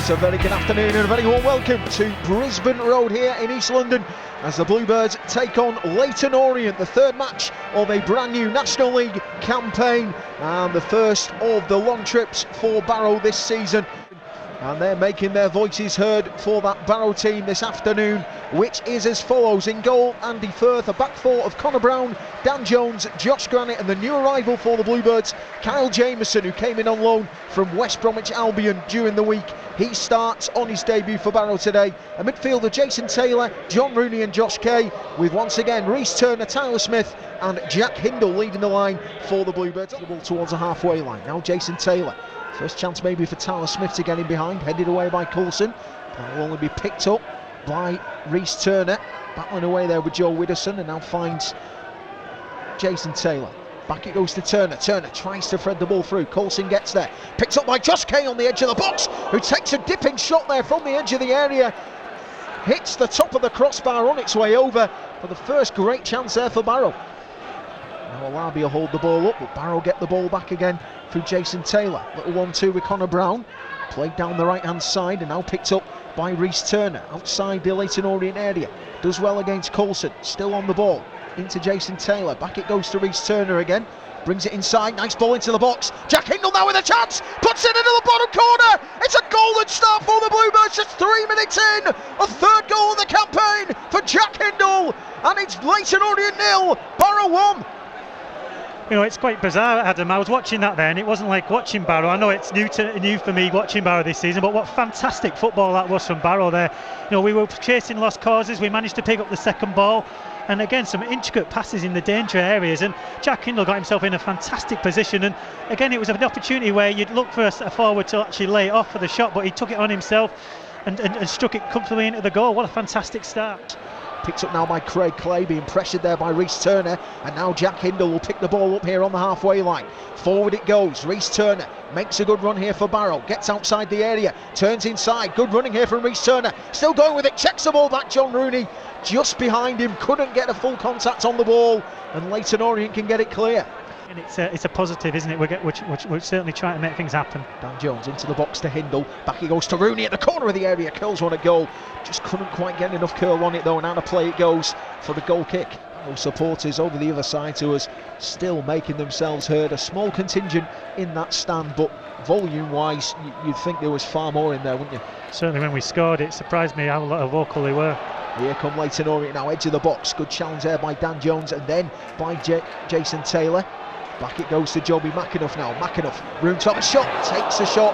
Yes, a very good afternoon and a very warm welcome to Brisbane Road here in East London as the Bluebirds take on Leyton Orient, the third match of a brand new National League campaign and the first of the long trips for Barrow this season. And they're making their voices heard for that Barrow team this afternoon, which is as follows. In goal, Andy Firth, a back four of Connor Brown, Dan Jones, Josh Granite, and the new arrival for the Bluebirds, Kyle Jamieson, who came in on loan from West Bromwich Albion during the week. He starts on his debut for Barrow today. A midfielder, Jason Taylor, John Rooney and Josh Kay, with once again Reece Turner, Tyler Smith and Jack Hindle leading the line for the Bluebirds. The ball towards the halfway line. Now Jason Taylor. First chance maybe for Tyler Smith to get in behind, headed away by Coulson. That will only be picked up by Reece Turner, battling away there with Joe Widdowson, and now finds Jason Taylor. Back it goes to Turner. Turner tries to thread the ball through. Coulson gets there, picked up by Josh Kay on the edge of the box, who takes a dipping shot there from the edge of the area. Hits the top of the crossbar on its way over for the first great chance there for Barrow. Now Alabi will hold the ball up, but Barrow get the ball back again through Jason Taylor. Little 1-2 with Connor Brown. Played down the right hand side and now picked up by Reece Turner outside the Leyton Orient area. Does well against Coulson. Still on the ball. Into Jason Taylor. Back it goes to Reece Turner again. Brings it inside. Nice ball into the box. Jack Hindle now with a chance. Puts it into the bottom corner. It's a golden start for the Bluebirds. Just 3 minutes in. A third goal of the campaign for Jack Hindle. And it's Leyton Orient 0, Barrow 1. You know, it's quite bizarre, Adam. I was watching that there and it wasn't like watching Barrow. I know it's new for me watching Barrow this season, but what fantastic football that was from Barrow there. You know, we were chasing lost causes, we managed to pick up the second ball, and again some intricate passes in the danger areas, and Jack Hindle got himself in a fantastic position, and again it was an opportunity where you'd look for a forward to actually lay it off for the shot, but he took it on himself and struck it comfortably into the goal. What a fantastic start. Picked up now by Craig Clay, being pressured there by Reece Turner, and now Jack Hindle will pick the ball up here on the halfway line. Forward it goes. Reece Turner makes a good run here for Barrow, gets outside the area, turns inside. Good running here from Reece Turner, still going with it, checks the ball back. John Rooney just behind him, couldn't get a full contact on the ball, and Leyton Orient can get it clear. And it's a positive, isn't it? We're certainly trying to make things happen. Dan Jones into the box to Hindle. Back he goes to Rooney at the corner of the area. Curls one at goal. Just couldn't quite get enough curl on it though. And out of play it goes for the goal kick. Those supporters over the other side to us still making themselves heard. A small contingent in that stand, but volume-wise, you'd think there was far more in there, wouldn't you? Certainly when we scored, it surprised me how vocal they were. Here come Leyton Orient now, edge of the box. Good challenge there by Dan Jones and then by Jason Taylor. Back it goes to Joby McAnuff now. McAnuff, room top shot, takes the shot.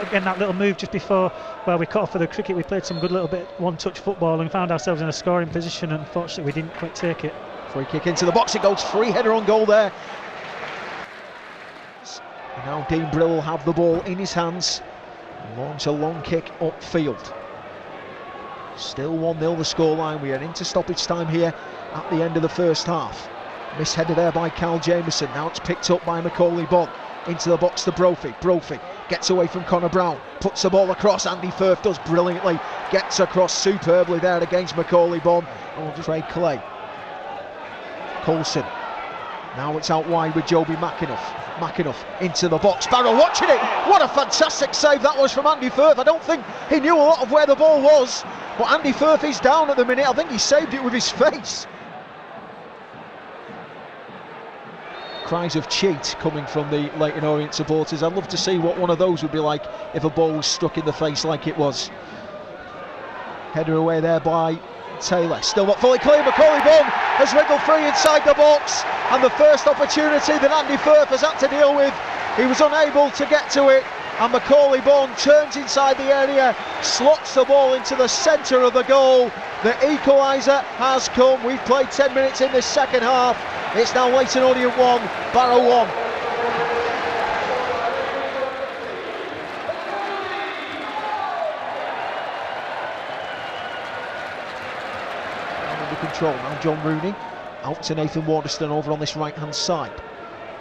Again, that little move just before where we cut off for the cricket, we played some good little bit one-touch football and found ourselves in a scoring position, and unfortunately we didn't quite take it. Free kick into the box, it goes, free header on goal there. And now Dean Brill will have the ball in his hands and launch a long kick upfield. Still 1-0 the scoreline. We are into stoppage time here at the end of the first half. Misheader there by Kyle Jamieson. Now it's picked up by Macaulay Bond. Into the box to Brophy. Brophy gets away from Connor Brown. Puts the ball across. Andy Firth does brilliantly. Gets across superbly there against Macaulay Bond. Craig Clay. Coulson. Now it's out wide with Joby McAnuff. McAnuff into the box. Barrow watching it. What a fantastic save that was from Andy Firth. I don't think he knew a lot of where the ball was. But Andy Firth is down at the minute. I think he saved it with his face. Cries of cheat coming from the Leyton Orient supporters. I'd love to see what one of those would be like if a ball was struck in the face like it was. Header away there by Taylor. Still not fully clear. Macaulay Bond has wriggled free inside the box. And the first opportunity that Andy Firth has had to deal with, he was unable to get to it. And Macaulay Bond turns inside the area, slots the ball into the centre of the goal. The equaliser has come. We've played 10 minutes in this second half. It's now Leyton Orient 1, Barrow 1. Under control now, John Rooney. Out to Nathan Waterston over on this right hand side.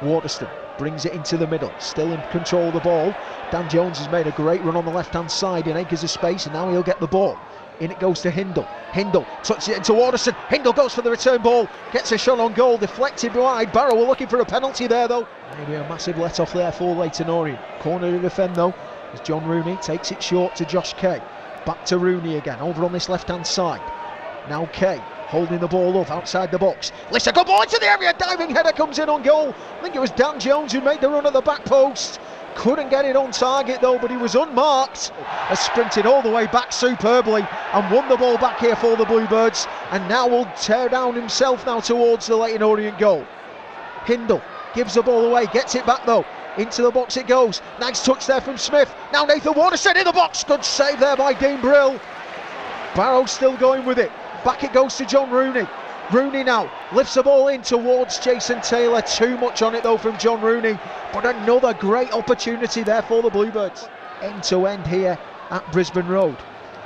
Waterston brings it into the middle, still in control of the ball. Dan Jones has made a great run on the left hand side in acres of space, and now he'll get the ball. In it goes to Hindle. Hindle touches it into Waterson. Hindle goes for the return ball. Gets a shot on goal. Deflected wide. Barrow were looking for a penalty there though. Maybe a massive let off there for Leyton Orient. Corner to defend though, as John Rooney takes it short to Josh Kay. Back to Rooney again, over on this left hand side. Now Kay holding the ball up outside the box. Listen, good ball into the area. Diving header comes in on goal. I think it was Dan Jones who made the run at the back post. Couldn't get it on target though, but he was unmarked. Has sprinted all the way back superbly and won the ball back here for the Bluebirds, and now will tear down himself now towards the Leyton Orient goal. Hindle gives the ball away, gets it back though. Into the box it goes. Nice touch there from Smith. Now Nathan Waterson in the box. Good save there by Dean Brill. Barrow still going with it. Back it goes to John Rooney. Rooney now lifts the ball in towards Jason Taylor. Too much on it though from John Rooney, but another great opportunity there for the Bluebirds. End to end here at Brisbane Road.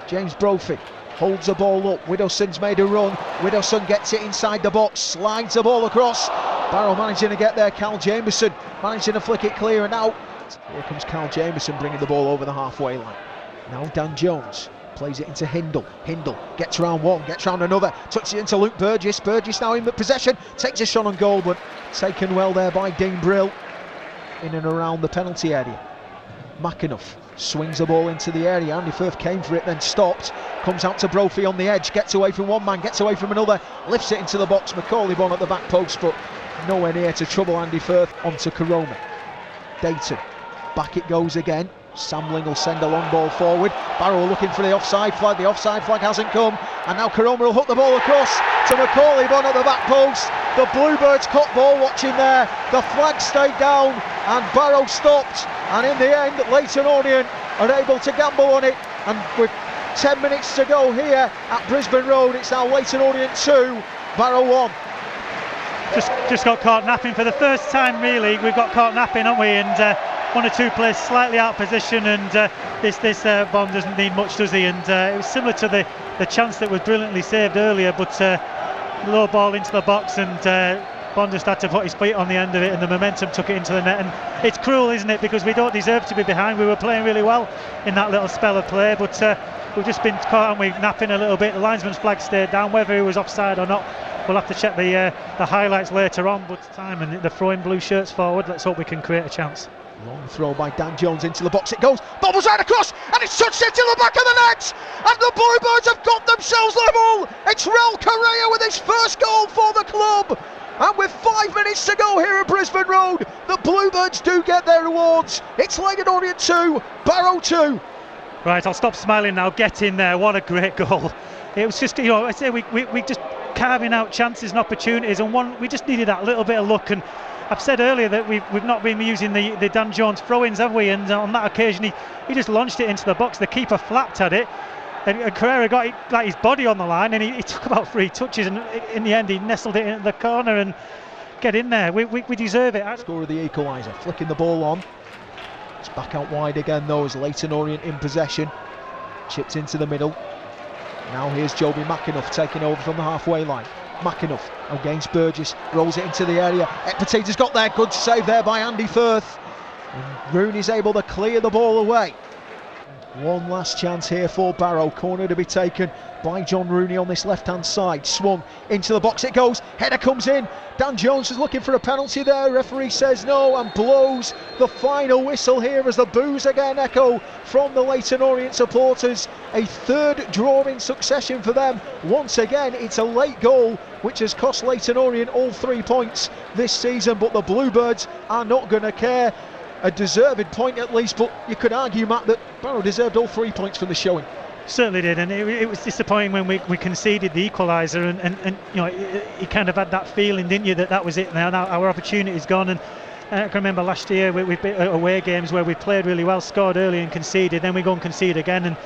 James Brophy holds the ball up. Widowson's made a run. Widowson gets it inside the box, slides the ball across. Barrow managing to get there. Cal Jameson managing to flick it clear and out. Here comes Cal Jameson bringing the ball over the halfway line. Now Dan Jones plays it into Hindle. Hindle gets round one, gets round another, touches it into Luke Burgess. Burgess now in the possession, takes a shot on goal, but taken well there by Dean Brill in and around the penalty area. McAnuff swings the ball into the area. Andy Firth came for it, then stopped. Comes out to Brophy on the edge, gets away from one man, gets away from another, lifts it into the box. Macaulay Bonne at the back post, but nowhere near to trouble Andy Firth. Onto Corona. Dayton, back it goes again. Samling will send a long ball forward. Barrow looking for the offside flag. The offside flag hasn't come, and now Corona will hook the ball across to Macaulay Bonne at the back post. The Bluebirds caught ball watching there. The flag stayed down and Barrow stopped, and in the end Leyton Orient are able to gamble on it, and with 10 minutes to go here at Brisbane Road, it's now Leyton Orient 2, Barrow 1. Just got caught napping for the first time really. We've got caught napping, haven't we? And one or two players slightly out of position, and this Bonne doesn't need much, does he? And it was similar to the chance that was brilliantly saved earlier, but low ball into the box, and Bonne just had to put his feet on the end of it, and the momentum took it into the net. And it's cruel, isn't it? Because we don't deserve to be behind. We were playing really well in that little spell of play, but we've just been caught, and we're napping a little bit. The linesman's flag stayed down. Whether he was offside or not, we'll have to check the highlights later on. But time, and they're throwing blue shirts forward. Let's hope we can create a chance. Long throw by Dan Jones into the box it goes. Bobbles right across, and it's touched into the back of the net, and the Bluebirds have got themselves level. It's Rel Correa with his first goal for the club, and with 5 minutes to go here at Brisbane Road, the Bluebirds do get their rewards. It's Leyton Orient 2, Barrow 2. Right, I'll stop smiling now. Get in there. What a great goal. It was just, I say we just carving out chances and opportunities, and we just needed that little bit of luck. And I've said earlier that we've not been using the Dan Jones throw-ins, have we? And on that occasion he just launched it into the box. The keeper flapped at it, and Carrera got it, like his body on the line, and he took about 3 touches, and in the end he nestled it into the corner. And get in there, we deserve it. Score of the equaliser, flicking the ball on. It's back out wide again though, as Leyton Orient in possession. Chipped into the middle. Now here's Joby McAnuff taking over from the halfway line. McAnuff against Burgess, rolls it into the area. Ekpatita's got there, good save there by Andy Firth. And Rooney's able to clear the ball away. One last chance here for Barrow. Corner to be taken by John Rooney on this left hand side. Swung into the box it goes. Header comes in. Dan Jones is looking for a penalty there. Referee says no and blows the final whistle here as the boos again echo from the Leyton Orient supporters. A third draw in succession for them. Once again, it's a late goal which has cost Leyton Orient all 3 points this season, but the Bluebirds are not going to care. A deserved point at least, but you could argue, Matt, that Barrow deserved all 3 points from the showing. Certainly did, and it was disappointing when we conceded the equaliser, and you kind of had that feeling, didn't you, that was it now our opportunity's gone. And I can remember last year we've been away games where we played really well, scored early and conceded, then we go and concede again, and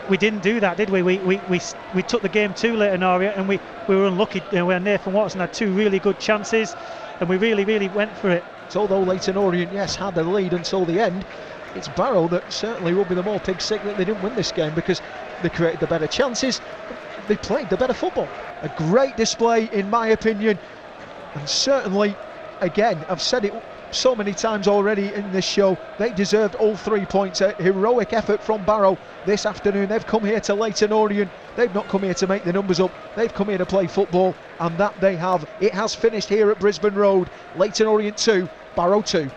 we didn't do that, did we? We took the game too late in Orient, and we were unlucky where Nathan Watson had 2 really good chances, and we really went for it. So although Leyton Orient, yes, had the lead until the end, it's Barrow that certainly will be the more pig sick that they didn't win this game, because they created the better chances, they played the better football. A great display in my opinion, and certainly, again, I've said it so many times already in this show, they deserved all 3 points. A heroic effort from Barrow this afternoon. They've come here to Leyton Orient. They've not come here to make the numbers up. They've come here to play football, and that they have. It has finished here at Brisbane Road. Leyton Orient 2, Barrow 2.